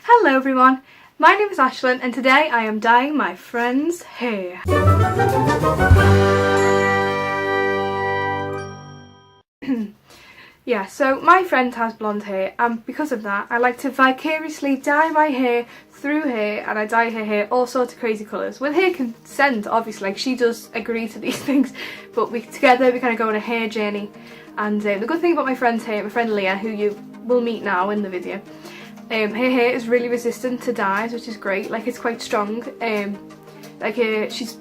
Hello everyone, my name is Ashlyn and today I am dyeing my friend's hair. Yeah, so my friend has blonde hair and because of that I like to vicariously dye my hair through her, and I dye her hair all sorts of crazy colours. With her consent obviously, like she does agree to these things, but together we kind of go on a hair journey. And the good thing about my friend's hair, my friend Leah, who you will meet now in the video, her hair is really resistant to dyes, which is great. Like it's quite strong. She's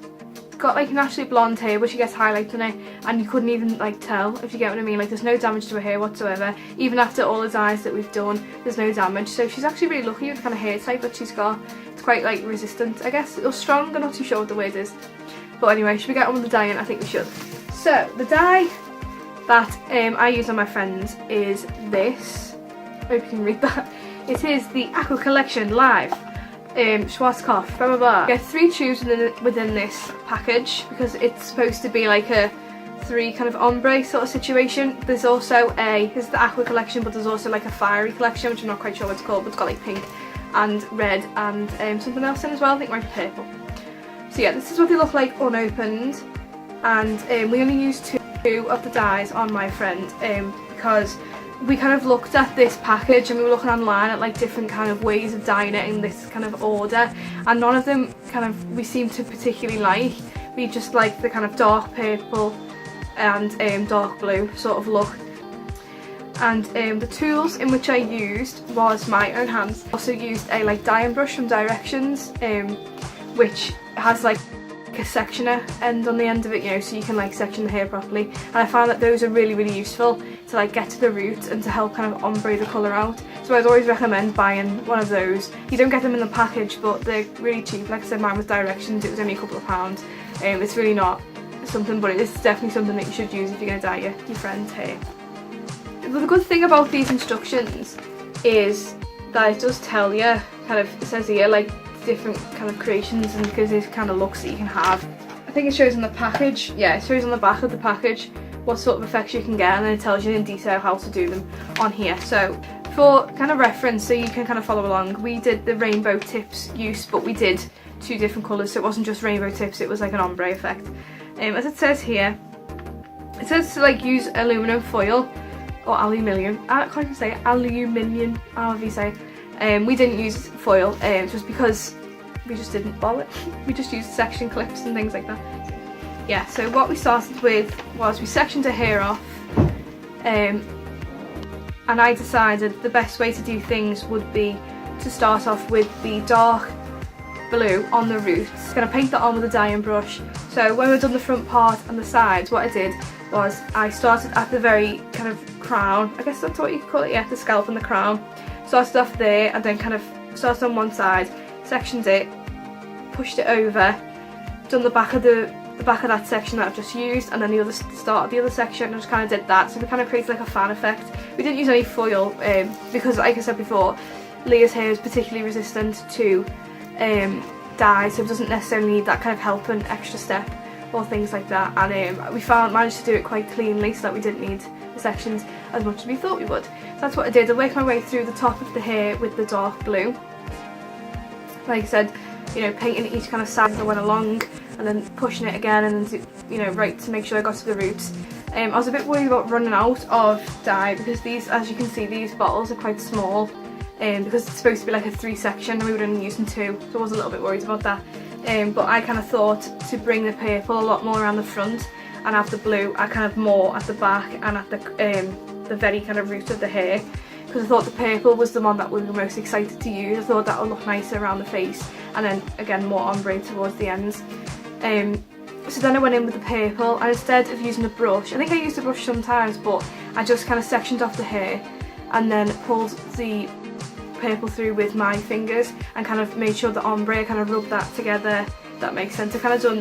got like naturally blonde hair, but she gets highlights in it, and you couldn't even like tell, if you get what I mean. Like there's no damage to her hair whatsoever. Even after all the dyes that we've done, there's no damage. So she's actually really lucky with the kind of hair type that she's got. It's quite like resistant, I guess, or strong. I'm not too sure what the word is. But anyway, should we get on with the dyeing? I think we should. So the dye that I use on my friends is this. I hope you can read that. It is the Aqua Collection Live Schwarzkopf, blah blah blah. Get 3 tubes within this package because it's supposed to be like a 3 kind of ombre sort of situation. There's also here's the Aqua Collection, but there's also like a fiery collection, which I'm not quite sure what it's called, but it's got like pink and red and something else in as well, I think like purple. So yeah, this is what they look like unopened, and we only used 2 of the dyes on my friend because we kind of looked at this package and we were looking online at like different kind of ways of dyeing it in this kind of order, and none of them kind of we seemed to particularly like. We just like the kind of dark purple and dark blue sort of look. And the tools in which I used was my own hands. Also used a like dyeing brush from Directions, which has like a sectioner end on the end of it, you know, so you can like section the hair properly. And I found that those are really useful to like get to the root and to help kind of ombre the colour out. So I'd always recommend buying one of those. You don't get them in the package, but they're really cheap. Like I said, mine was Directions, it was only a couple of pounds. It's really not something, but it's definitely something that you should use if you're going to dye your friend's hair. But the good thing about these instructions is that it does tell you, kind of, it says here like different kind of creations and because there's kind of looks that you can have. I think it shows on the package, yeah, it shows on the back of the package what sort of effects you can get, and then it tells you in detail how to do them on here. So for kind of reference, so you can kind of follow along, we did the rainbow tips use, but we did 2 different colours, so it wasn't just rainbow tips, it was like an ombre effect. As it says here, it says to like use aluminum foil or aluminium, I can't even say aluminium, however you say it. We didn't use foil just because we just didn't bother. We just used section clips and things like that. Yeah, so what we started with was we sectioned her hair off, and I decided the best way to do things would be to start off with the dark blue on the roots. Gonna paint that on with a dyeing brush. So when we've done the front part and the sides, what I did was I started at the very kind of crown, I guess that's what you could call it, yeah, the scalp and the crown. Started off there and then kind of started on one side, sectioned it, pushed it over, done the back of that section that I've just used, and then the start of the other section, and just kind of did that. So we kind of created like a fan effect. We didn't use any foil because, like I said before, Leah's hair is particularly resistant to dye, so it doesn't necessarily need that kind of helping extra step or things like that. And we managed to do it quite cleanly so that we didn't need the sections as much as we thought we would. So that's what I did. I worked my way through the top of the hair with the dark blue. Like I said, you know, painting each kind of side as I went along, and then pushing it again, and then you know, right to make sure I got to the roots. I was a bit worried about running out of dye because these, as you can see, these bottles are quite small, because it's supposed to be like a 3 section and we were only using 2, so I was a little bit worried about that. But I kind of thought to bring the purple a lot more around the front and have the blue kind of more at the back and at the very kind of root of the hair, because I thought the purple was the one that we were most excited to use. I thought that would look nicer around the face, and then again more ombre towards the ends. So then I went in with the purple, and instead of using a brush, I think I used a brush sometimes, but I just kind of sectioned off the hair and then pulled the purple through with my fingers and kind of made sure the ombre, kind of rubbed that together. That makes sense. I kind of done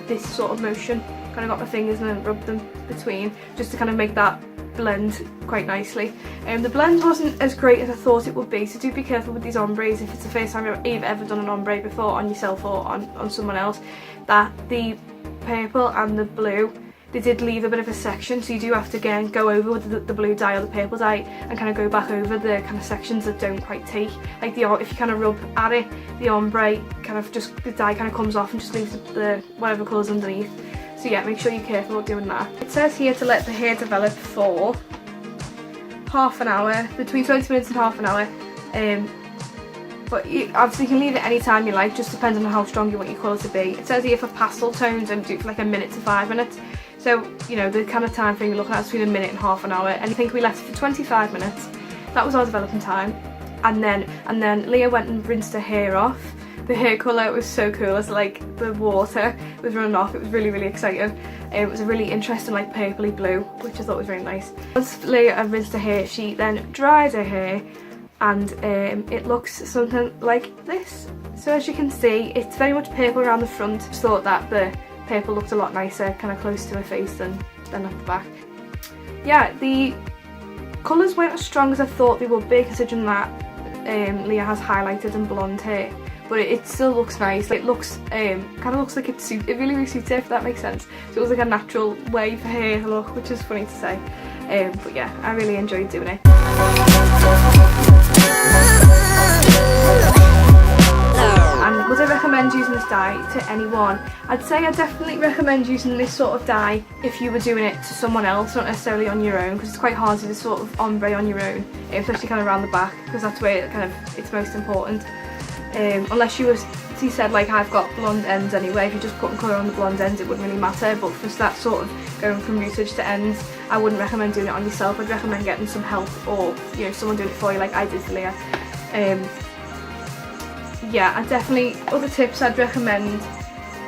this sort of motion, kind of got my fingers and then rubbed them between, just to kind of make that blend quite nicely. The blend wasn't as great as I thought it would be, so do be careful with these ombres if it's the first time you've ever done an ombre before on yourself or on someone else, that the purple and the blue they did leave a bit of a section, so you do have to again go over with the blue dye or the purple dye and kind of go back over the kind of sections that don't quite take. Like if you kind of rub at it, the ombre kind of just, the dye kind of comes off and just leaves the whatever colours underneath. So yeah, make sure you're careful with doing that. It says here to let the hair develop for half an hour, between 20 minutes and half an hour. But obviously you can leave it any time you like, just depends on how strong you want your colour to be. It says here for pastel tones and do it for like a minute to 5 minutes. So, you know, the kind of time frame you're looking at is between a minute and half an hour. And I think we left it for 25 minutes. That was our developing time. And then Leah went and rinsed her hair off. The hair colour was so cool, as like the water was running off. It was really, really exciting. It was a really interesting like purpley blue, which I thought was really nice. Once Leah had rinsed her hair, she then dried her hair, and it looks something like this. So as you can see, it's very much purple around the front. Just thought that the purple looked a lot nicer, kind of close to her face than at the back. Yeah, the colours weren't as strong as I thought they would be, considering that Leah has highlighted and blonde hair. But it still looks nice. It looks kind of looks like it really, really suits her, if that makes sense. So it was like a natural way for her to look, which is funny to say. But yeah, I really enjoyed doing it. And would I recommend using this dye to anyone? I'd say I definitely recommend using this sort of dye if you were doing it to someone else, not necessarily on your own, because it's quite hard to do this sort of ombre on your own, especially kind of around the back, because that's where it's most important. Unless you said like I've got blonde ends anyway, if you're just putting colour on the blonde ends it wouldn't really matter, but for that sort of going from rootage to ends, I wouldn't recommend doing it on yourself. I'd recommend getting some help, or you know, someone doing it for you like I did for Leah. Yeah, and definitely other tips I'd recommend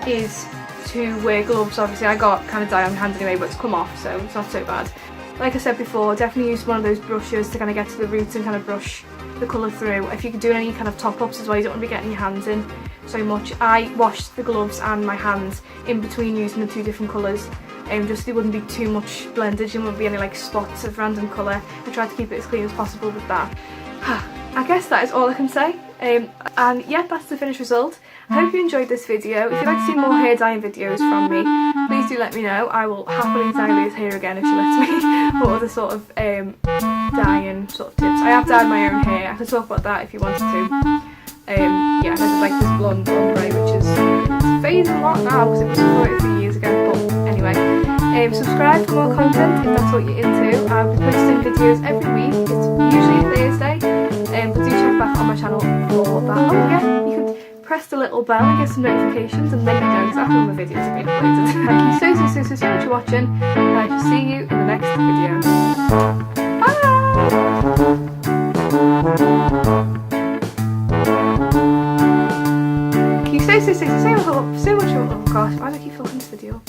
is to wear gloves. Obviously I got kind of dye on my hand anyway, but it's come off, so it's not so bad. Like I said before, definitely use one of those brushes to kind of get to the roots and kind of brush the colour through. If you could do any kind of top-ups as well, you don't want to be getting your hands in so much. I washed the gloves and my hands in between using the two different colours, just so they wouldn't be too much blended, there wouldn't be any like spots of random colour. I tried to keep it as clean as possible with that. I guess that is all I can say. And yeah, that's the finished result. I hope you enjoyed this video. If you'd like to see more hair dyeing videos from me, please do let me know. I will happily dye Leah's hair again if she lets me, or other sort of dyeing sort of tips. I have dyed my own hair. I can talk about that if you wanted to. Yeah, I did like this blonde ombre, which is fading a lot now because it was before a few years ago. But anyway, subscribe for more content if that's what you're into. I'll be posting videos every week. It's usually a Thursday, but do check back on my channel for that. Oh yeah, you can press the little bell and get some notifications, and then you know exactly when my videos have been uploaded. Thank you so much for watching, and I shall see you in the next video. Bye! Thank you so much. Oh gosh, why do I keep filming this video?